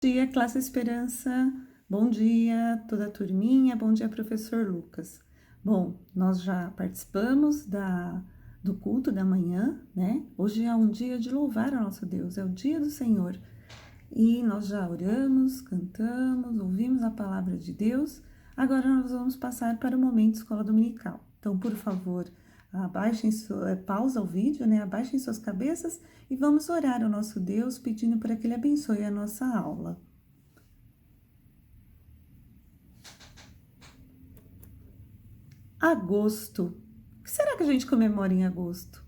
Dia, classe Esperança. Bom dia, toda a turminha. Bom dia, professor Lucas. Bom, nós já participamos do culto da manhã, né? Hoje é um dia de louvar ao nosso Deus, é o dia do Senhor. E nós já oramos, cantamos, ouvimos a palavra de Deus. Agora nós vamos passar para o momento escola dominical. Então, por favor, pausa o vídeo, né? Abaixem suas cabeças e vamos orar ao nosso Deus, pedindo para que Ele abençoe a nossa aula. Agosto. O que será que a gente comemora em agosto?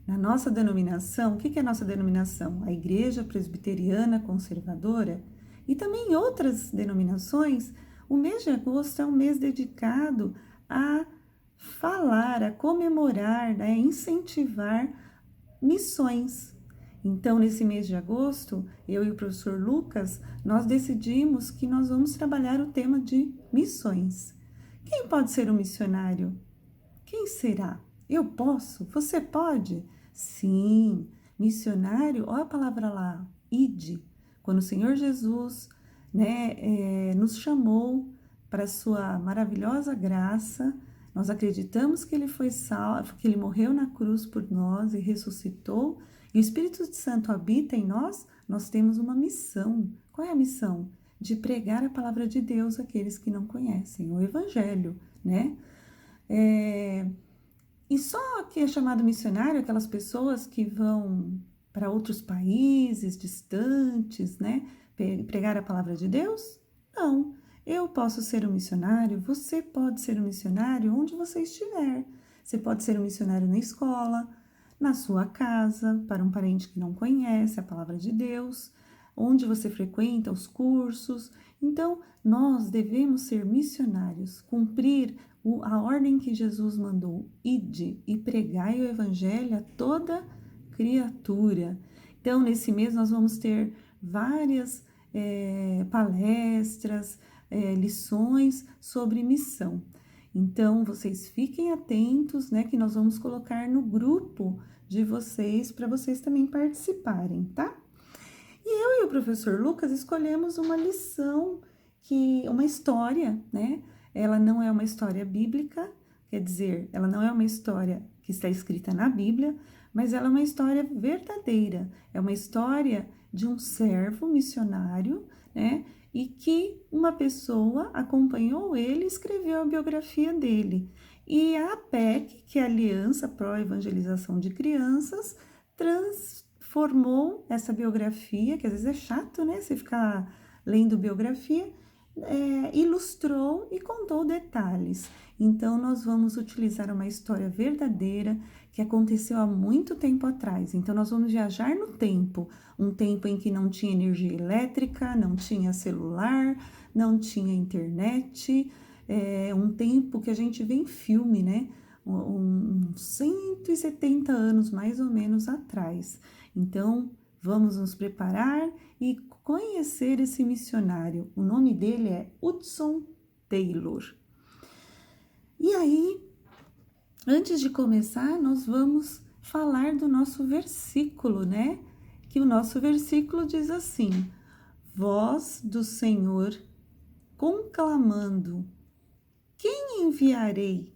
Na nossa denominação, o que é a nossa denominação? A Igreja Presbiteriana Conservadora e também em outras denominações, o mês de agosto é um mês dedicado a falar, a comemorar, a incentivar missões. Então, nesse mês de agosto, eu e o professor Lucas, nós decidimos que nós vamos trabalhar o tema de missões. Quem pode ser um missionário? Quem será? Eu posso? Você pode? Sim, missionário, olha a palavra lá, ide. Quando o Senhor Jesus, nos chamou para a sua maravilhosa graça, nós acreditamos que ele foi salvo, que ele morreu na cruz por nós e ressuscitou, e o Espírito Santo habita em nós, nós temos uma missão. Qual é a missão? De pregar a palavra de Deus àqueles que não conhecem, o Evangelho, né? E só que é chamado missionário aquelas pessoas que vão para outros países distantes, né? Pregar a palavra de Deus? Não. Eu posso ser um missionário, você pode ser um missionário onde você estiver. Você pode ser um missionário na escola, na sua casa, para um parente que não conhece a palavra de Deus, onde você frequenta os cursos. Então, nós devemos ser missionários, cumprir a ordem que Jesus mandou: ide e pregai o evangelho a toda criatura. Então, nesse mês, nós vamos ter várias palestras, lições sobre missão. Então, vocês fiquem atentos, né, que nós vamos colocar no grupo de vocês, para vocês também participarem, tá? E eu e o professor Lucas escolhemos uma lição, uma história, né? Ela não é uma história bíblica, quer dizer, ela não é uma história que está escrita na Bíblia, mas ela é uma história verdadeira. É uma história de um servo missionário, né? E que uma pessoa acompanhou ele e escreveu a biografia dele. E a APEC, que é a Aliança Pró-Evangelização de Crianças, transformou essa biografia, que às vezes é chato, né? Você ficar lendo biografia, ilustrou e contou detalhes. Então, nós vamos utilizar uma história verdadeira que aconteceu há muito tempo atrás. Então, nós vamos viajar no tempo, um tempo em que não tinha energia elétrica, não tinha celular, não tinha internet, um tempo que a gente vê em filme, né? Uns 170 anos mais ou menos atrás. Então, vamos nos preparar e conhecer esse missionário. O nome dele é Hudson Taylor. E aí, antes de começar, nós vamos falar do nosso versículo, né? Que o nosso versículo diz assim: voz do Senhor conclamando: quem enviarei?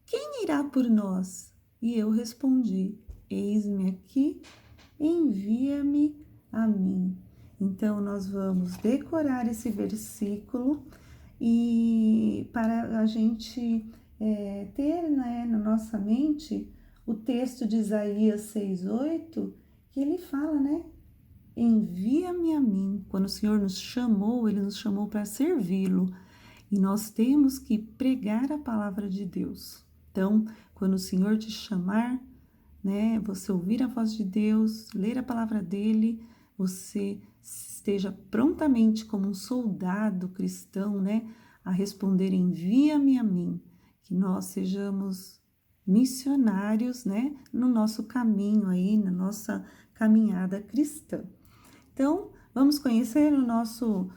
Quem irá por nós? E eu respondi: eis-me aqui, envia-me a mim. Então, nós vamos decorar esse versículo e para a gente ter, né, na nossa mente o texto de Isaías 6:8, que ele fala, né? Envia-me a mim. Quando o Senhor nos chamou, Ele nos chamou para servi-lo. E nós temos que pregar a palavra de Deus. Então, quando o Senhor te chamar, né, você ouvir a voz de Deus, ler a palavra dele, você esteja prontamente como um soldado cristão, né, a responder: envia-me a mim, que nós sejamos missionários, né, no nosso caminho aí, na nossa caminhada cristã. Então, vamos conhecer o nosso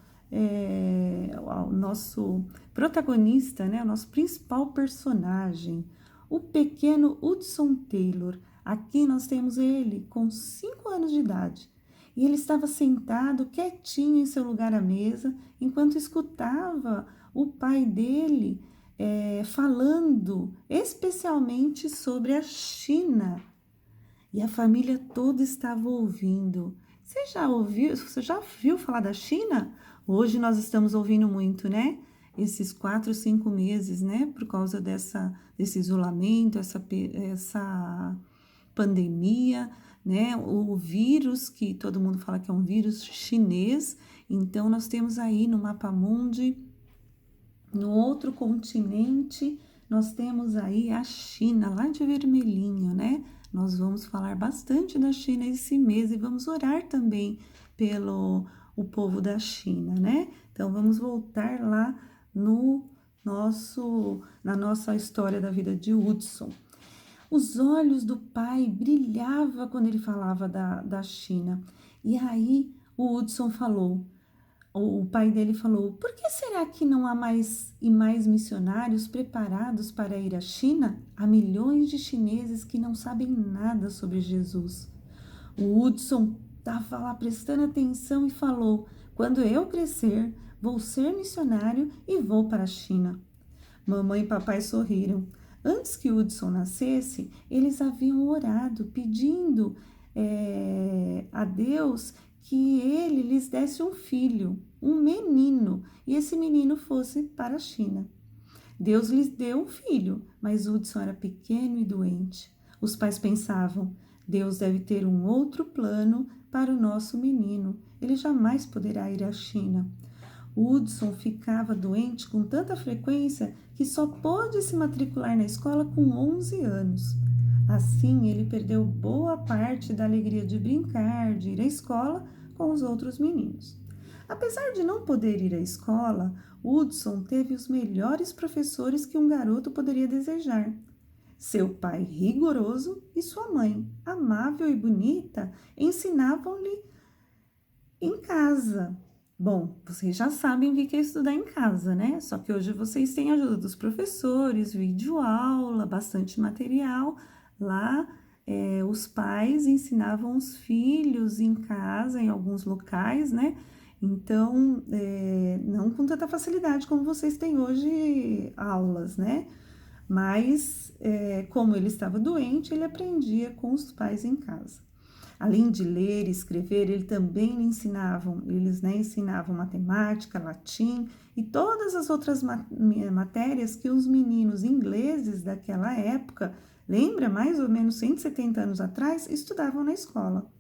protagonista, né, o nosso principal personagem, o pequeno Hudson Taylor. Aqui nós temos ele com 5 anos de idade. E ele estava sentado quietinho em seu lugar à mesa, enquanto escutava o pai dele falando especialmente sobre a China. E a família toda estava ouvindo. Você já viu falar da China? Hoje nós estamos ouvindo muito, né? Esses 4, 5 meses, né? Por causa desse isolamento, essa pandemia, né? O vírus, que todo mundo fala que é um vírus chinês. Então, nós temos aí no mapa mundi, no outro continente, nós temos aí a China, lá de vermelhinho, né? Nós vamos falar bastante da China esse mês e vamos orar também pelo o povo da China, né? Então, vamos voltar lá na nossa história da vida de Hudson. Os olhos do pai brilhavam quando ele falava da China. E aí o Hudson falou, o pai dele falou, por que será que não há mais missionários preparados para ir à China? Há milhões de chineses que não sabem nada sobre Jesus. O Hudson estava lá prestando atenção e falou, quando eu crescer, vou ser missionário e vou para a China. Mamãe e papai sorriram. Antes que Hudson nascesse, eles haviam orado, pedindo a Deus que ele lhes desse um filho, um menino, e esse menino fosse para a China. Deus lhes deu um filho, mas Hudson era pequeno e doente. Os pais pensavam, Deus deve ter um outro plano para o nosso menino. Ele jamais poderá ir à China. Hudson ficava doente com tanta frequência que só pôde se matricular na escola com 11 anos. Assim, ele perdeu boa parte da alegria de brincar, de ir à escola com os outros meninos. Apesar de não poder ir à escola, Hudson teve os melhores professores que um garoto poderia desejar. Seu pai rigoroso e sua mãe, amável e bonita, ensinavam-lhe em casa. Bom, vocês já sabem o que é estudar em casa, né? Só que hoje vocês têm a ajuda dos professores, videoaula, bastante material. Lá, os pais ensinavam os filhos em casa, em alguns locais, né? Então, não com tanta facilidade como vocês têm hoje aulas, né? Mas, como ele estava doente, ele aprendia com os pais em casa. Além de ler e escrever, eles também ensinavam matemática, latim e todas as outras matérias que os meninos ingleses daquela época, lembra, mais ou menos 170 anos atrás, estudavam na escola.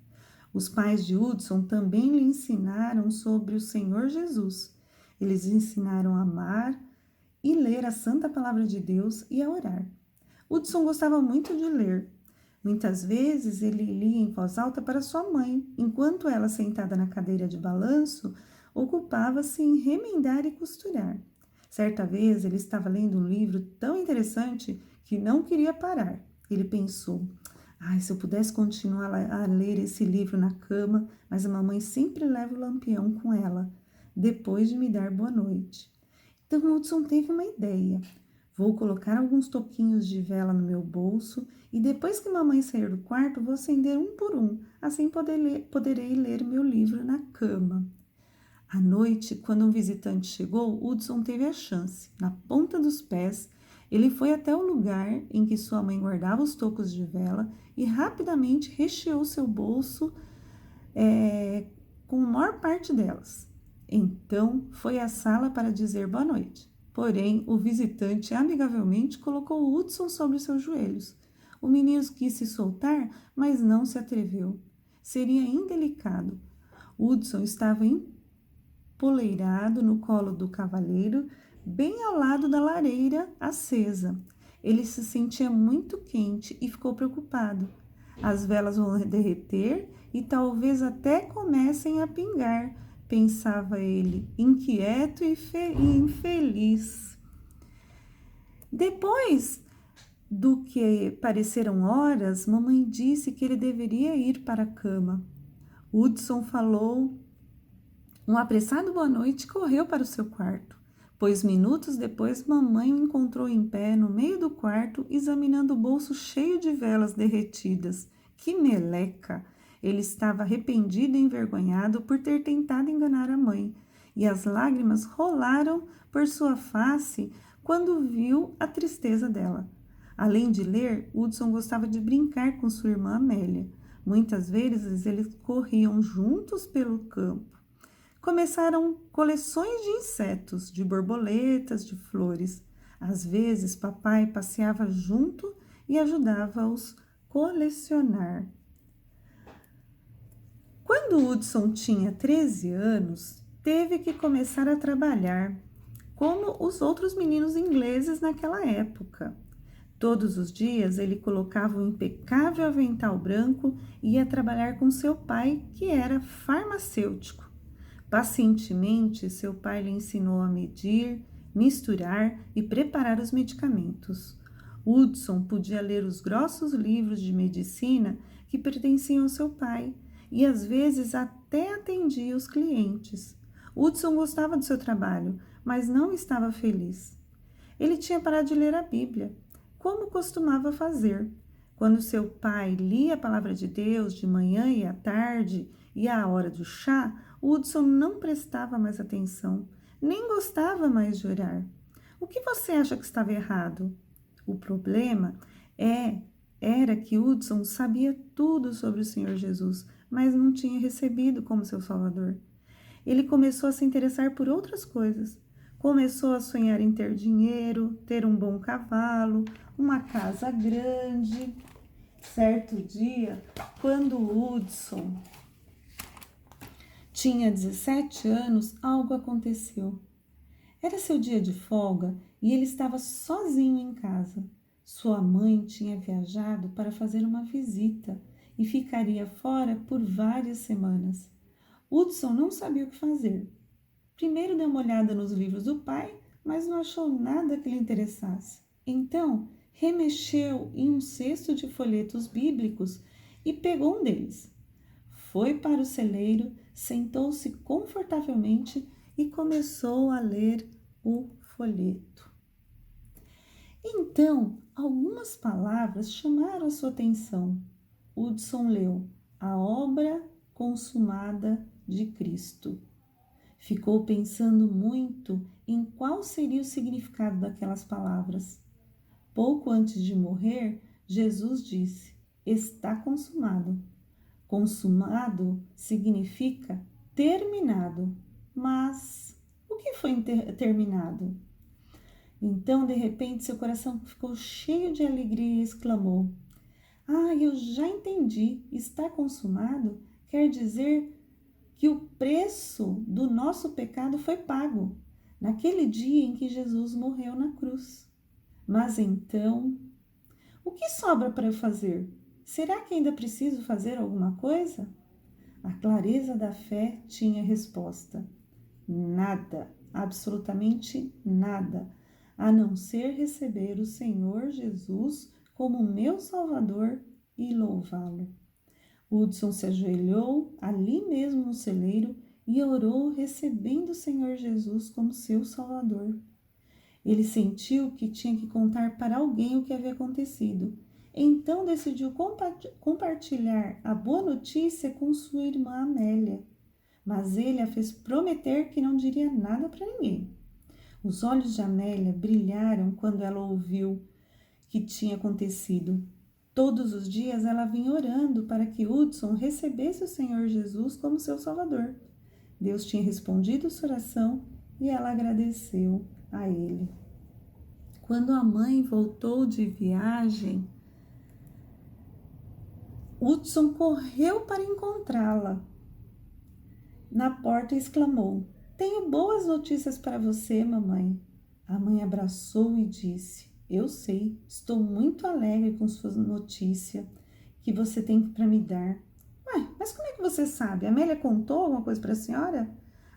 Os pais de Hudson também lhe ensinaram sobre o Senhor Jesus. Eles ensinaram a amar e ler a Santa Palavra de Deus e a orar. Hudson gostava muito de ler. Muitas vezes ele lia em voz alta para sua mãe, enquanto ela, sentada na cadeira de balanço, ocupava-se em remendar e costurar. Certa vez ele estava lendo um livro tão interessante que não queria parar. Ele pensou, se eu pudesse continuar a ler esse livro na cama, mas a mamãe sempre leva o lampião com ela, depois de me dar boa noite. Então Hudson teve uma ideia. Vou colocar alguns toquinhos de vela no meu bolso e depois que mamãe sair do quarto, vou acender um por um. Assim poderei ler meu livro na cama. À noite, quando um visitante chegou, Hudson teve a chance. Na ponta dos pés, ele foi até o lugar em que sua mãe guardava os tocos de vela e rapidamente recheou seu bolso com a maior parte delas. Então, foi à sala para dizer boa noite. Porém, o visitante amigavelmente colocou Hudson sobre seus joelhos. O menino quis se soltar, mas não se atreveu. Seria indelicado. Hudson estava empoleirado no colo do cavalheiro, bem ao lado da lareira acesa. Ele se sentia muito quente e ficou preocupado. As velas vão derreter e talvez até comecem a pingar, pensava ele, inquieto e infeliz. Depois do que pareceram horas, mamãe disse que ele deveria ir para a cama. Hudson falou um apressado boa noite e correu para o seu quarto, pois minutos depois mamãe o encontrou em pé no meio do quarto, examinando o bolso cheio de velas derretidas. Que meleca! Ele estava arrependido e envergonhado por ter tentado enganar a mãe, e as lágrimas rolaram por sua face quando viu a tristeza dela. Além de ler, Hudson gostava de brincar com sua irmã Amélia. Muitas vezes eles corriam juntos pelo campo. Começaram coleções de insetos, de borboletas, de flores. Às vezes, papai passeava junto e ajudava-os colecionar. Quando Hudson tinha 13 anos, teve que começar a trabalhar, como os outros meninos ingleses naquela época. Todos os dias ele colocava um impecável avental branco e ia trabalhar com seu pai, que era farmacêutico. Pacientemente, seu pai lhe ensinou a medir, misturar e preparar os medicamentos. Hudson podia ler os grossos livros de medicina que pertenciam ao seu pai e às vezes até atendia os clientes. Hudson gostava do seu trabalho, mas não estava feliz. Ele tinha parado de ler a Bíblia, como costumava fazer. Quando seu pai lia a palavra de Deus de manhã e à tarde e à hora do chá, Hudson não prestava mais atenção, nem gostava mais de orar. O que você acha que estava errado? O problema era que Hudson sabia tudo sobre o Senhor Jesus, mas não tinha recebido como seu Salvador. Ele começou a se interessar por outras coisas. Começou a sonhar em ter dinheiro, ter um bom cavalo, uma casa grande. Certo dia, quando Hudson tinha 17 anos, algo aconteceu. Era seu dia de folga e ele estava sozinho em casa. Sua mãe tinha viajado para fazer uma visita e ficaria fora por várias semanas. Hudson não sabia o que fazer. Primeiro deu uma olhada nos livros do pai, mas não achou nada que lhe interessasse. Então, remexeu em um cesto de folhetos bíblicos e pegou um deles. Foi para o celeiro, sentou-se confortavelmente e começou a ler o folheto. Então, algumas palavras chamaram a sua atenção. Hudson leu: a obra consumada de Cristo. Ficou pensando muito em qual seria o significado daquelas palavras. Pouco antes de morrer, Jesus disse: está consumado. Consumado significa terminado. Mas o que foi terminado? Então, de repente, seu coração ficou cheio de alegria e exclamou: ah, eu já entendi. Está consumado quer dizer que o preço do nosso pecado foi pago naquele dia em que Jesus morreu na cruz. Mas então, o que sobra para eu fazer? Será que ainda preciso fazer alguma coisa? A clareza da fé tinha resposta: nada, absolutamente nada, a não ser receber o Senhor Jesus como meu Salvador e louvá-lo. Hudson se ajoelhou ali mesmo no celeiro e orou recebendo o Senhor Jesus como seu Salvador. Ele sentiu que tinha que contar para alguém o que havia acontecido. Então decidiu compartilhar a boa notícia com sua irmã Amélia. Mas ele a fez prometer que não diria nada para ninguém. Os olhos de Amélia brilharam quando ela ouviu que tinha acontecido. Todos os dias ela vinha orando para que Hudson recebesse o Senhor Jesus como seu Salvador. Deus tinha respondido sua oração e ela agradeceu a ele. Quando a mãe voltou de viagem, Hudson correu para encontrá-la. Na porta exclamou: tenho boas notícias para você, mamãe. A mãe abraçou e disse: eu sei, estou muito alegre com sua notícia que você tem para me dar. Ué, mas como é que você sabe? A Amélia contou alguma coisa para a senhora?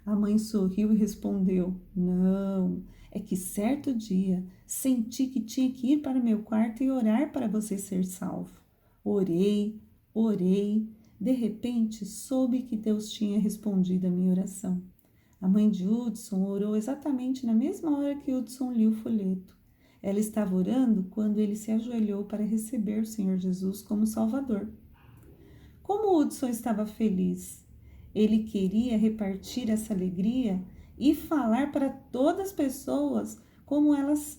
A mãe sorriu e respondeu: não, é que certo dia senti que tinha que ir para meu quarto e orar para você ser salvo. Orei, de repente soube que Deus tinha respondido a minha oração. A mãe de Hudson orou exatamente na mesma hora que Hudson lia o folheto. Ela estava orando quando ele se ajoelhou para receber o Senhor Jesus como Salvador. Como Hudson estava feliz! Ele queria repartir essa alegria e falar para todas as pessoas como elas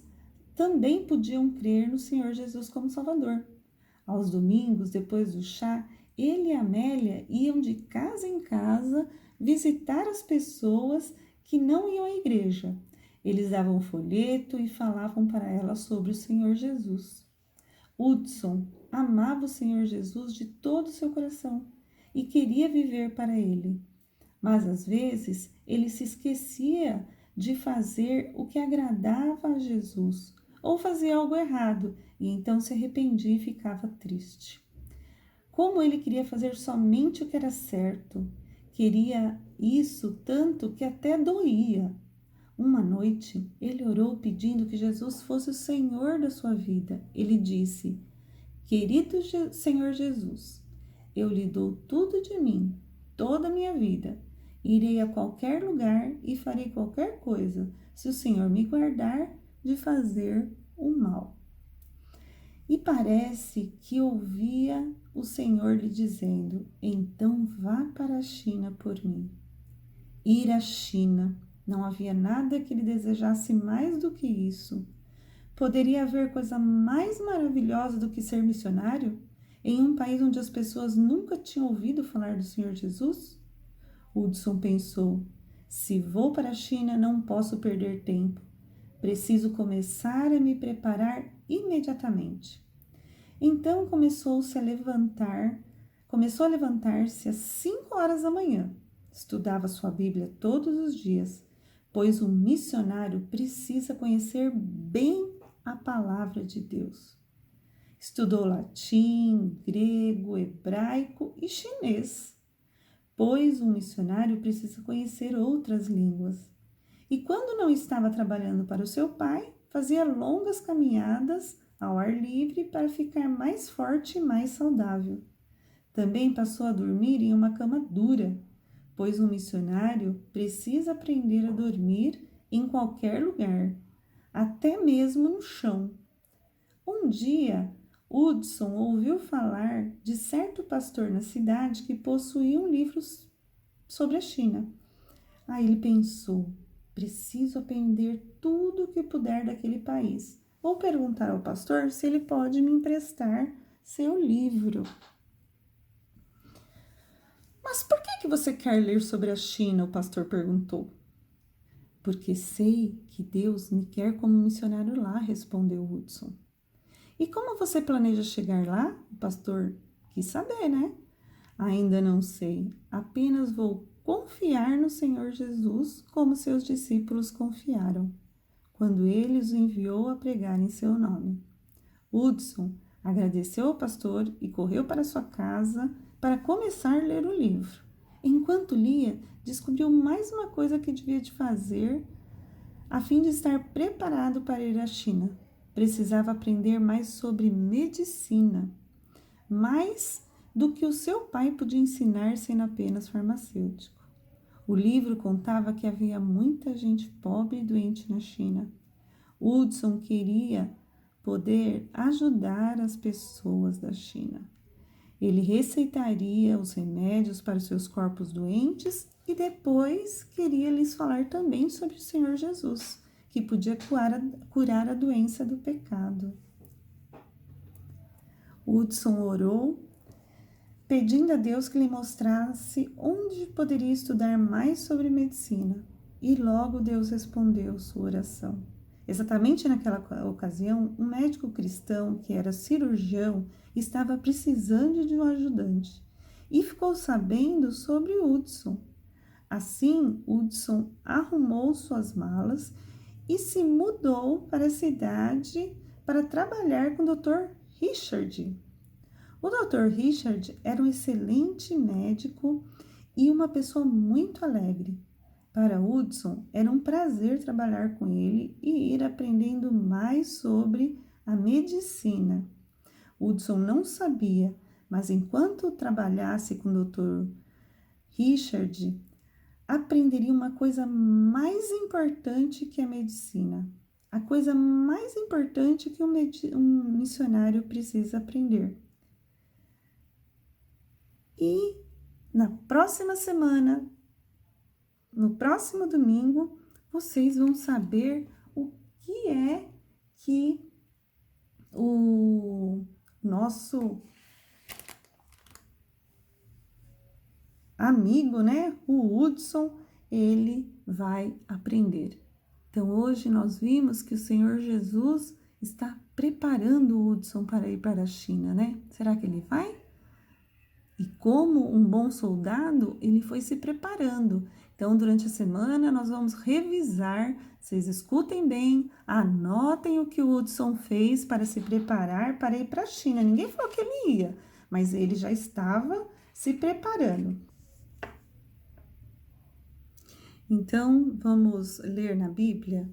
também podiam crer no Senhor Jesus como Salvador. Aos domingos, depois do chá, ele e Amélia iam de casa em casa visitar as pessoas que não iam à igreja. Eles davam um folheto e falavam para elas sobre o Senhor Jesus. Hudson amava o Senhor Jesus de todo o seu coração e queria viver para ele. Mas às vezes ele se esquecia de fazer o que agradava a Jesus ou fazia algo errado e então se arrependia e ficava triste. Como ele queria fazer somente o que era certo, queria isso tanto que até doía. Uma noite, ele orou pedindo que Jesus fosse o Senhor da sua vida. Ele disse: Querido Senhor Jesus, eu lhe dou tudo de mim, toda a minha vida. Irei a qualquer lugar e farei qualquer coisa, se o Senhor me guardar de fazer o mal. E parece que ouvia o Senhor lhe dizendo: Então vá para a China por mim. Ir à China. Não havia nada que ele desejasse mais do que isso. Poderia haver coisa mais maravilhosa do que ser missionário em um país onde as pessoas nunca tinham ouvido falar do Senhor Jesus? Hudson pensou: se vou para a China, não posso perder tempo. Preciso começar a me preparar imediatamente. Então começou a levantar-se às 5 horas da manhã. Estudava sua Bíblia todos os dias, pois um missionário precisa conhecer bem a palavra de Deus. Estudou latim, grego, hebraico e chinês, pois um missionário precisa conhecer outras línguas. E quando não estava trabalhando para o seu pai, fazia longas caminhadas ao ar livre para ficar mais forte e mais saudável. Também passou a dormir em uma cama dura, pois um missionário precisa aprender a dormir em qualquer lugar, até mesmo no chão. Um dia, Hudson ouviu falar de certo pastor na cidade que possuía um livro sobre a China. Aí ele pensou: preciso aprender tudo o que puder daquele país. Vou perguntar ao pastor se ele pode me emprestar seu livro. Mas por que você quer ler sobre a China? O pastor perguntou. Porque sei que Deus me quer como missionário lá, respondeu Hudson. E como você planeja chegar lá? O pastor quis saber, né? Ainda não sei, apenas vou confiar no Senhor Jesus como seus discípulos confiaram, quando ele os enviou a pregar em seu nome. Hudson agradeceu ao pastor e correu para sua casa para começar a ler o livro. Enquanto lia, descobriu mais uma coisa que devia de fazer a fim de estar preparado para ir à China. Precisava aprender mais sobre medicina, mais do que o seu pai podia ensinar sendo apenas farmacêutico. O livro contava que havia muita gente pobre e doente na China. Hudson queria poder ajudar as pessoas da China. Ele receitaria os remédios para os seus corpos doentes e depois queria lhes falar também sobre o Senhor Jesus, que podia curar a doença do pecado. Hudson orou, pedindo a Deus que lhe mostrasse onde poderia estudar mais sobre medicina. E logo Deus respondeu sua oração. Exatamente naquela ocasião, um médico cristão, que era cirurgião, estava precisando de um ajudante e ficou sabendo sobre Hudson. Assim, Hudson arrumou suas malas e se mudou para a cidade para trabalhar com o Dr. Richard. O Dr. Richard era um excelente médico e uma pessoa muito alegre. Para Hudson, era um prazer trabalhar com ele e ir aprendendo mais sobre a medicina. Hudson não sabia, mas enquanto trabalhasse com o Dr. Richard, aprenderia uma coisa mais importante que a medicina. A coisa mais importante que um missionário precisa aprender. E na próxima semana, no próximo domingo, vocês vão saber o que é que o nosso amigo, né, o Hudson, ele vai aprender. Então, hoje nós vimos que o Senhor Jesus está preparando o Hudson para ir para a China, né? Será que ele vai? E como um bom soldado, ele foi se preparando. Então, durante a semana, nós vamos revisar. Vocês escutem bem, anotem o que o Hudson fez para se preparar para ir para a China. Ninguém falou que ele ia, mas ele já estava se preparando. Então, vamos ler na Bíblia?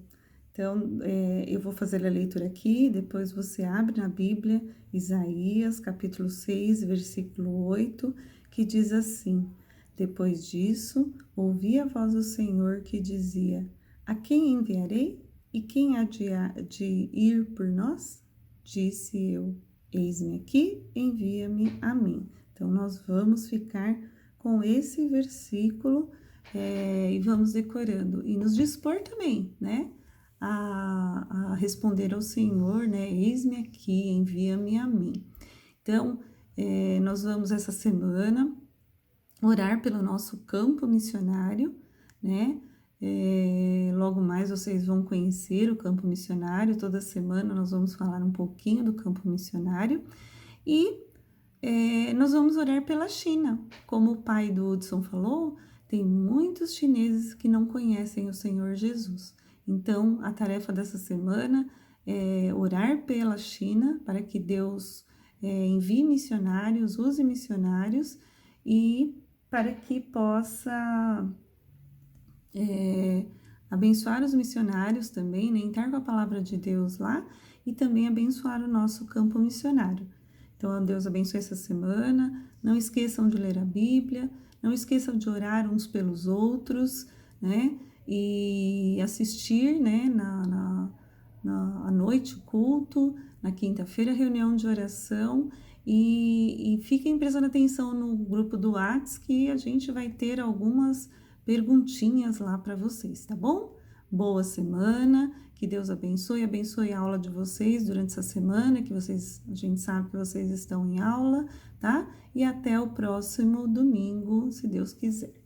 Então, eu vou fazer a leitura aqui, depois você abre na Bíblia, Isaías, capítulo 6, versículo 8, que diz assim: Depois disso, ouvi a voz do Senhor que dizia: A quem enviarei? E quem há de ir por nós? Disse eu: Eis-me aqui, envia-me a mim. Então, nós vamos ficar com esse versículo e vamos decorando. E nos dispor também, né? A responder ao Senhor, né? Eis-me aqui, envia-me a mim. Então, nós vamos essa semana orar pelo nosso campo missionário, né? Logo mais vocês vão conhecer o campo missionário. Toda semana nós vamos falar um pouquinho do campo missionário e nós vamos orar pela China. Como o pai do Hudson falou, tem muitos chineses que não conhecem o Senhor Jesus. Então, a tarefa dessa semana é orar pela China para que Deus envie missionários, use missionários e para que possa abençoar os missionários também, né? Entrar com a palavra de Deus lá e também abençoar o nosso campo missionário. Então, Deus abençoe essa semana. Não esqueçam de ler a Bíblia, não esqueçam de orar uns pelos outros, né? E assistir, né, à noite o culto, na quinta-feira a reunião de oração e fiquem prestando atenção no grupo do Whats que a gente vai ter algumas perguntinhas lá para vocês, tá bom? Boa semana, que Deus abençoe a aula de vocês durante essa semana, que a gente sabe que vocês estão em aula, tá? E até o próximo domingo, se Deus quiser.